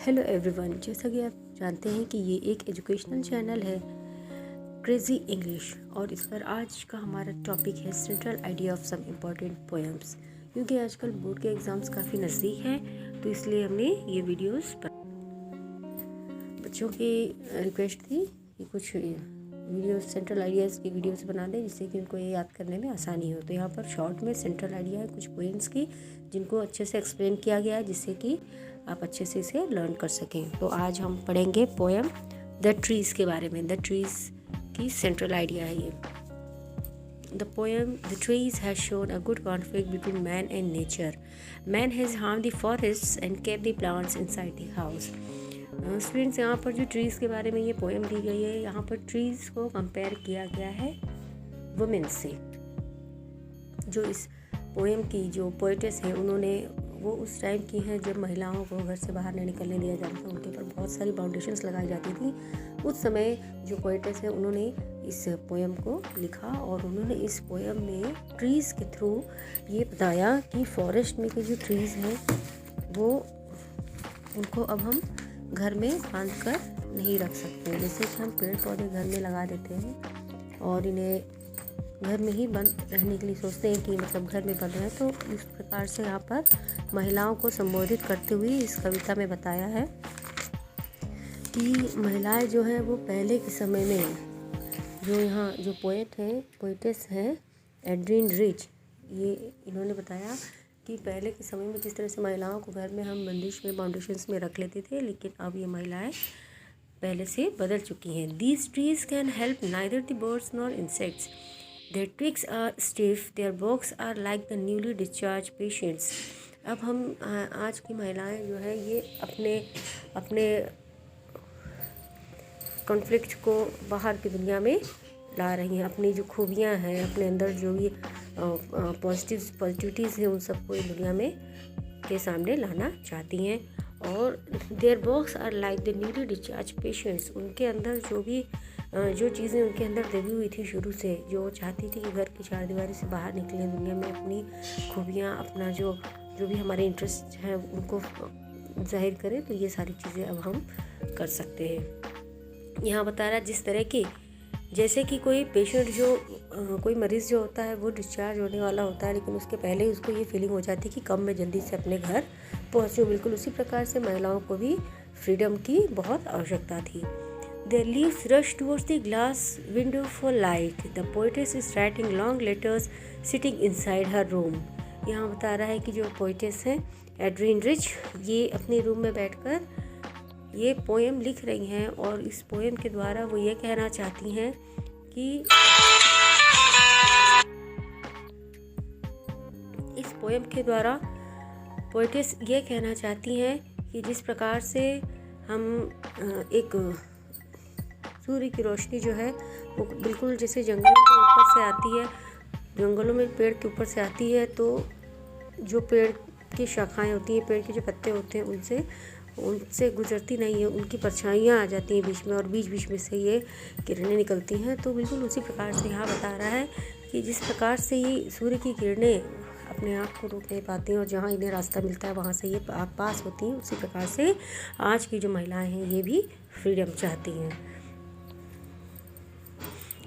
Hello everyone, जैसा कि आप जानते हैं कि ये एक एजुकेशनल चैनल है क्रेजी इंग्लिश, और इस पर आज का हमारा टॉपिक है central idea of some important poems. क्योंकि आजकल बोर्ड के एग्ज़ाम्स काफ़ी नज़दीक हैं, तो इसलिए हमने ये वीडियोस बच्चों की रिक्वेस्ट थी कि कुछ वीडियोस सेंट्रल आइडियाज़ की वीडियोस बना दें जिससे कि उनको ये याद करने में आसानी हो। तो यहाँ पर शॉर्ट में सेंट्रल आइडिया है कुछ पोएम्स की, जिनको अच्छे से एक्सप्लेन किया गया है जिससे कि आप अच्छे से इसे लर्न कर सकें। तो आज हम पढ़ेंगे पोएम द ट्रीज़ के बारे में। द ट्रीज़ की सेंट्रल आइडिया है ये। The poem The Trees has shown a good conflict between man and nature. Man has harmed the forests and kept the plants inside the house. Students, यहाँ पर जो trees के बारे में ये पोएम दी गई है, यहाँ पर ट्रीज़ को कंपेयर किया गया है वुमेन से। जो इस पोएम की जो पोएटेस हैं, उन्होंने वो उस टाइम की हैं जब महिलाओं को घर से बाहर नहीं निकलने दिया जाता था। उनके ऊपर बहुत सारी बाउंडेशंस लगाई जाती थी। उस समय जो पोएटेस हैं, उन्होंने इस पोएम को लिखा और उन्होंने इस पोएम में ट्रीज़ के थ्रू ये बताया कि फॉरेस्ट में के जो ट्रीज़ हैं वो उनको अब हम घर में बांध कर नहीं रख सकते। जैसे कि हम पेड़ पौधे घर में लगा देते हैं और इन्हें घर में ही बंद रहने के लिए सोचते हैं कि मतलब घर में बंद है, तो इस प्रकार से यहाँ पर महिलाओं को संबोधित करते हुए इस कविता में बताया है कि महिलाएं जो हैं वो पहले के समय में जो यहाँ जो पोएटेस हैं एड्रीन रिच, ये इन्होंने बताया कि पहले के समय में किस तरह से महिलाओं को घर में हम बंदिश में बाउंडेशंस में रख लेते थे, लेकिन अब ये महिलाएं पहले से बदल चुकी हैं। These trees can help neither the birds nor insects, their twigs are stiff, their barks are like the newly discharge patients. अब हम आज की महिलाएं जो है ये अपने कॉन्फ्लिक्ट को बाहर की दुनिया में ला रही हैं। अपनी जो खूबियाँ हैं, अपने अंदर जो भी पॉजिटिविटीज़ हैं, उन सबको इस दुनिया में के सामने लाना चाहती हैं। और their barks are like the newly discharge patients, उनके अंदर जो चीज़ें उनके अंदर दबी हुई थी शुरू से, जो चाहती थी कि घर की चार दीवारी से बाहर निकलें, दुनिया में अपनी खूबियाँ, अपना जो भी हमारे इंटरेस्ट हैं उनको जाहिर करें, तो ये सारी चीज़ें अब हम कर सकते हैं। यहाँ बता रहा जिस तरह की जैसे कि कोई पेशेंट कोई मरीज़ जो होता है वो डिस्चार्ज होने वाला होता है, लेकिन उसके पहले ही उसको ये फीलिंग हो जाती है कि कब मैं जल्दी से अपने घर पहुँचूँ। बिल्कुल उसी प्रकार से महिलाओं को भी फ्रीडम की बहुत आवश्यकता थी। Their leaves rush towards the glass window for light. The poetess is writing long letters sitting inside her room. यहाँ बता रहा है कि जो पोएटेस हैं एड्रीन रिच, ये अपने रूम में बैठकर ये पोएम लिख रही हैं, और इस पोएम के द्वारा वो ये कहना चाहती हैं कि इस पोएम के द्वारा पोएटेस ये कहना चाहती हैं कि जिस प्रकार से हम एक सूर्य की रोशनी जो है वो बिल्कुल जैसे जंगलों के ऊपर से आती है, जंगलों में पेड़ के ऊपर से आती है, तो जो पेड़ की शाखाएं होती हैं, पेड़ के जो पत्ते होते हैं, उनसे गुजरती नहीं है, उनकी परछाइयाँ आ जाती हैं बीच में, और बीच में से ये किरणें निकलती हैं। तो बिल्कुल उसी प्रकार से यहाँ बता रहा है कि जिस प्रकार से ये सूर्य की किरणें अपने आप को रोक नहीं पाती हैं और जहाँ इन्हें रास्ता मिलता है वहाँ से ये पास होती हैं, उसी प्रकार से आज की जो महिलाएं हैं ये भी फ्रीडम चाहती हैं।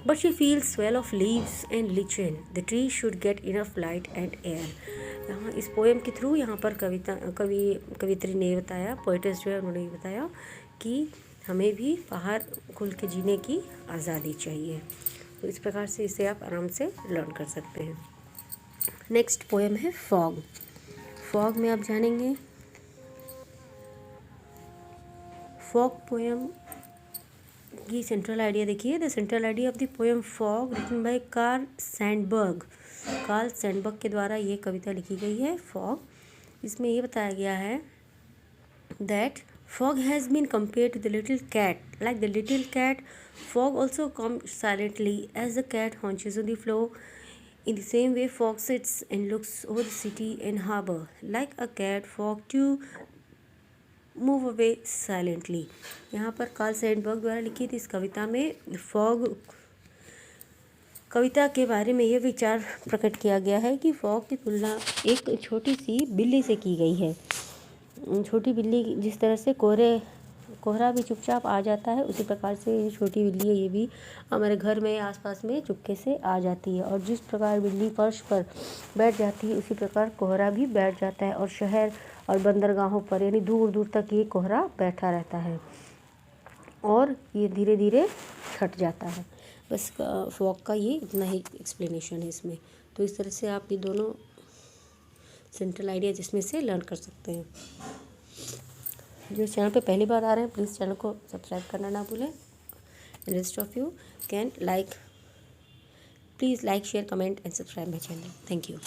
But she feels swell of leaves and lichen. The tree should get enough light and air. यहाँ इस पोएम के थ्रू यहाँ पर कवित्री ने बताया, पोएटेस जो है उन्होंने ये बताया कि हमें भी बाहर खुल के जीने की आज़ादी चाहिए। तो इस प्रकार से इसे आप आराम से लर्न कर सकते हैं। नेक्स्ट पोएम है फॉग। फॉग में आप जानेंगे फॉग पोएम की सेंट्रल आइडिया देखिए। The central idea of the poem fog written by Carl Sandburg के द्वारा ये कविता लिखी गई है फॉग। इसमें ये बताया गया है that fog has been compared to the little cat. Like the little cat, fog also comes silently as the cat haunches on the floor. In the same way, fog sits and looks over the city and harbor. Like a cat, fog too move away silently. यहाँ पर Karl Sandberg द्वारा लिखी थी इस कविता में fog कविता के बारे में यह विचार प्रकट किया गया है कि फॉग की तुलना एक छोटी सी बिल्ली से की गई है। छोटी बिल्ली जिस तरह से कोहरा भी चुपचाप आ जाता है, उसी प्रकार से ये छोटी बिल्ली है, ये भी हमारे घर में आसपास में चुपके से आ जाती है। और जिस प्रकार बिल्ली फर्श पर बैठ जाती है, उसी प्रकार कोहरा भी बैठ जाता है। और शहर और बंदरगाहों पर यानी दूर दूर तक ये कोहरा बैठा रहता है और ये धीरे धीरे छट जाता है। बस फॉग का ये इतना ही एक्सप्लेनेशन है इसमें। तो इस तरह से आप ये दोनों सेंट्रल आइडिया जिसमें से लर्न कर सकते हैं। जो इस चैनल पे पहली बार आ रहे हैं, प्लीज़ चैनल को सब्सक्राइब करना ना भूलें। Rest of you can please like, share, comment and subscribe my channel. Thank you.